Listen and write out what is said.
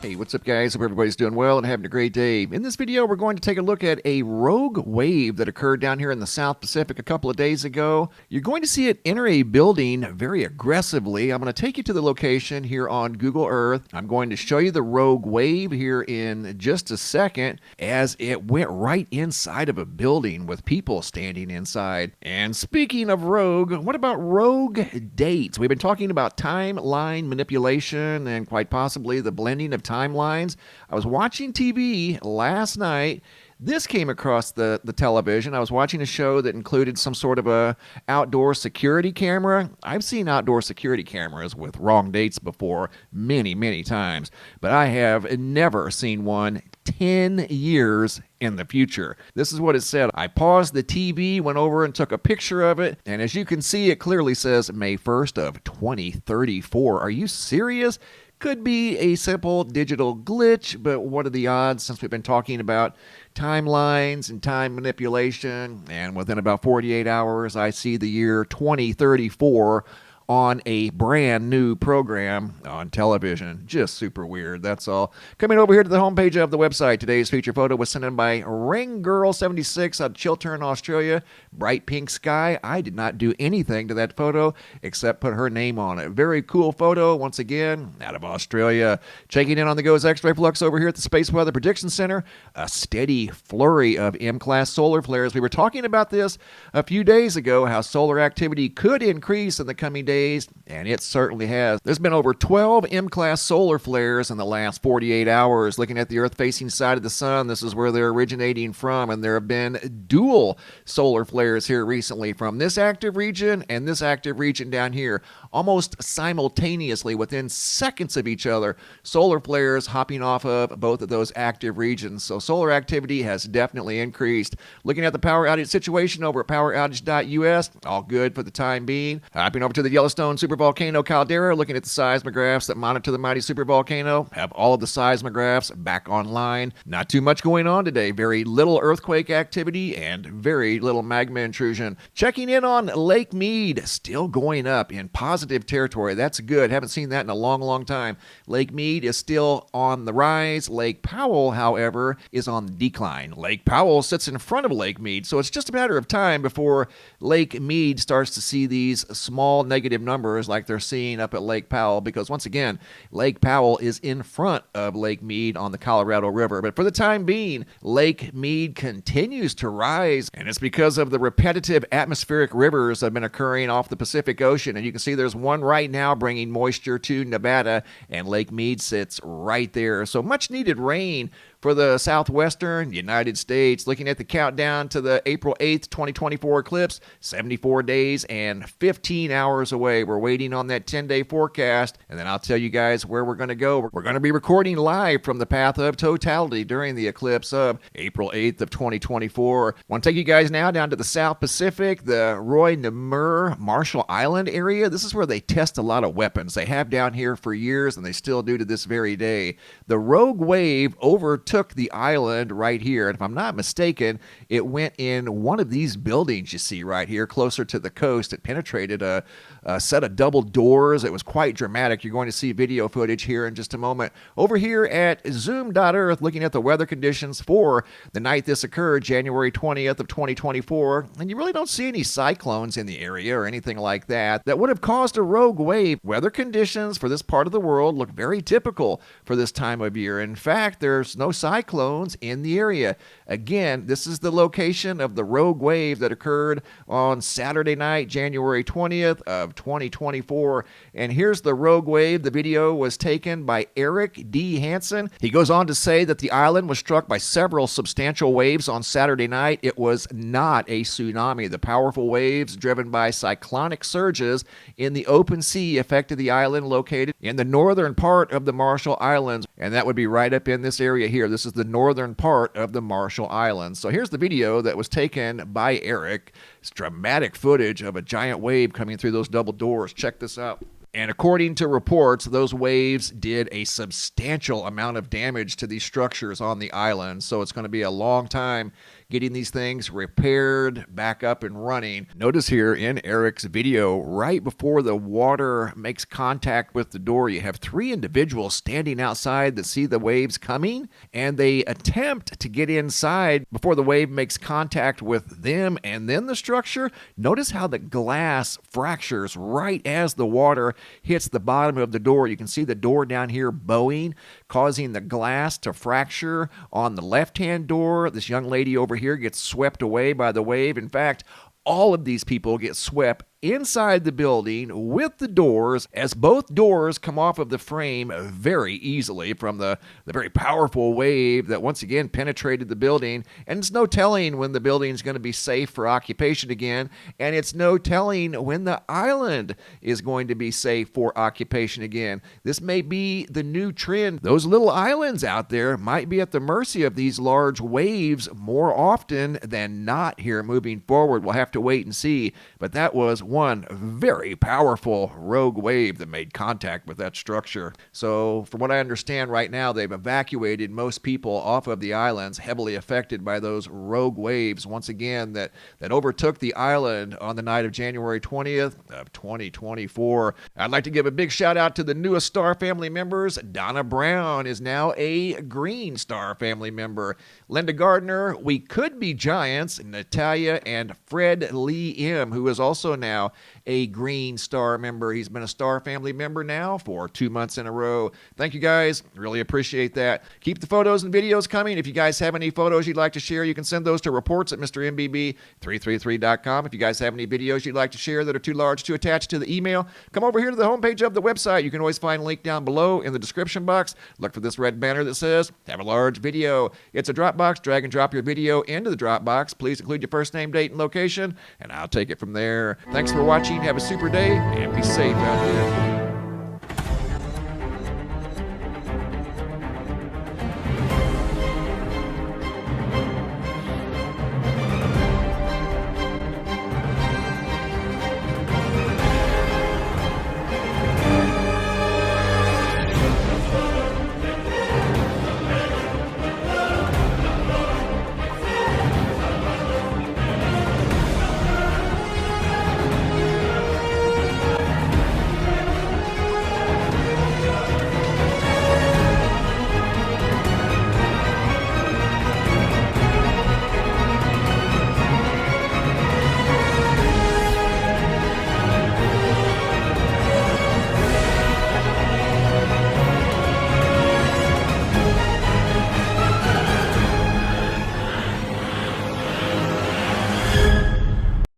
Hey, what's up guys? Hope everybody's doing well and having a great day. In this video, we're going to take a look at a rogue wave that occurred down here in the South Pacific a couple of days ago. You're going to see it enter a building very aggressively. I'm going to take you to the location here on Google Earth. I'm going to show you the rogue wave here in just a second as it went right inside of a building with people standing inside. And speaking of rogue, what about rogue dates? We've been talking about timeline manipulation and quite possibly the blending of timelines. I was watching TV last night. This came across the television. I was watching a show that included some sort of a outdoor security camera. I've seen outdoor security cameras with wrong dates before many times, but I have never seen one 10 years in the future. This is what it said. I paused the TV, went over and took a picture of it, and as you can see, it clearly says May 1st of 2034. Are you serious? Could be a simple digital glitch, but what are the odds since we've been talking about timelines and time manipulation, and within about 48 hours, I see the year 2034 on a brand new program on television. Just super weird, that's all. Coming over here to the homepage of the website, today's feature photo was sent in by Ring Girl 76 out of Chiltern, Australia. Bright pink sky. I did not do anything to that photo except put her name on it. Very cool photo, once again, out of Australia. Checking in on the GOES X-ray flux over here at the Space Weather Prediction Center. A steady flurry of M-class solar flares. We were talking about this a few days ago, how solar activity could increase in the coming days, and it certainly has. There's been over 12 M-class solar flares in the last 48 hours. Looking at the Earth-facing side of the sun, this is where they're originating from, and there have been dual solar flares here recently from this active region and this active region down here, almost simultaneously within seconds of each other. Solar flares hopping off of both of those active regions. So solar activity has definitely increased. Looking at the power outage situation over at poweroutage.us, all good for the time being. Hopping over to the Yellowstone supervolcano caldera, looking at the seismographs that monitor the mighty supervolcano. Have all of the seismographs back online. Not too much going on today. Very little earthquake activity and very little magma intrusion. Checking in on Lake Mead, still going up in positive territory. That's good. Haven't seen that in a long time. Lake Mead is still on the rise. Lake Powell, however, is on the decline. Lake Powell sits in front of Lake Mead, so it's just a matter of time before Lake Mead starts to see these small negative numbers like they're seeing up at Lake Powell, because once again, Lake Powell is in front of Lake Mead on the Colorado River. But for the time being, Lake Mead continues to rise, and it's because of the repetitive atmospheric rivers that have been occurring off the Pacific Ocean. And you can see there's one right now bringing moisture to Nevada, and Lake Mead sits right there. So much needed rain for the southwestern United States. Looking at the countdown to the April 8th, 2024 eclipse, 74 days and 15 hours away. We're waiting on that 10-day forecast, and then I'll tell you guys where we're going to go. We're going to be recording live from the path of totality during the eclipse of April 8th of 2024. I want to take you guys now down to the South Pacific, the Roy Nemur Marshall Island area. This is where they test a lot of weapons. They have down here for years, and they still do to this very day. The rogue wave overtook the island right here, and if I'm not mistaken, it went in one of these buildings you see right here closer to the coast. It penetrated a set of double doors. It was quite dramatic. You're going to see video footage here in just a moment. Over here at zoom.earth, looking at the weather conditions for the night this occurred, January 20th of 2024, and you really don't see any cyclones in the area or anything like that would have caused a rogue wave. Weather conditions for this part of the world look very typical for this time of year. In fact, there's no cyclones in the area. Again, this is the location of the rogue wave that occurred on Saturday night, January 20th of 2024. And here's the rogue wave. The video was taken by Eric D. Hansen. He goes on to say that the island was struck by several substantial waves on Saturday night. It was not a tsunami. The powerful waves, driven by cyclonic surges in the open sea, affected the island located in the northern part of the Marshall Islands. And that would be right up in this area here. This is the northern part of the Marshall Islands. So here's the video that was taken by Eric. It's dramatic footage of a giant wave coming through those double doors. Check this out. And according to reports, those waves did a substantial amount of damage to these structures on the island. So it's going to be a long time getting these things repaired, back up and running. Notice here in Eric's video, right before the water makes contact with the door, you have 3 individuals standing outside that see the waves coming, and they attempt to get inside before the wave makes contact with them and then the structure. Notice how the glass fractures right as the water hits the bottom of the door. You can see the door down here bowing, causing the glass to fracture on the left-hand door. This young lady over here gets swept away by the wave. In fact, all of these people get swept inside the building with the doors, as both doors come off of the frame very easily from the very powerful wave that once again penetrated the building. And it's no telling when the building is going to be safe for occupation again, and it's no telling when the island is going to be safe for occupation again. This may be the new trend. Those little islands out there might be at the mercy of these large waves more often than not here moving forward. We'll have to wait and see, but that was one very powerful rogue wave that made contact with that structure. So from what I understand right now, they've evacuated most people off of the islands heavily affected by those rogue waves once again that overtook the island on the night of January 20th of 2024. I'd like to give a big shout out to the newest Star family members. Donna Brown is now a Green Star family member. Linda Gardner, We Could Be Giants, Natalia, and Fred Lee M., who is also now a Green Star member. He's been a Star family member now for 2 months in a row. Thank you guys. Really appreciate that. Keep the photos and videos coming. If you guys have any photos you'd like to share, you can send those to reports at MrMBB333.com. If you guys have any videos you'd like to share that are too large to attach to the email, come over here to the homepage of the website. You can always find a link down below in the description box. Look for this red banner that says, have a large video. It's a Dropbox. Drag and drop your video into the Dropbox. Please include your first name, date, and location, and I'll take it from there. Thanks for watching. Have a super day, and be safe out there.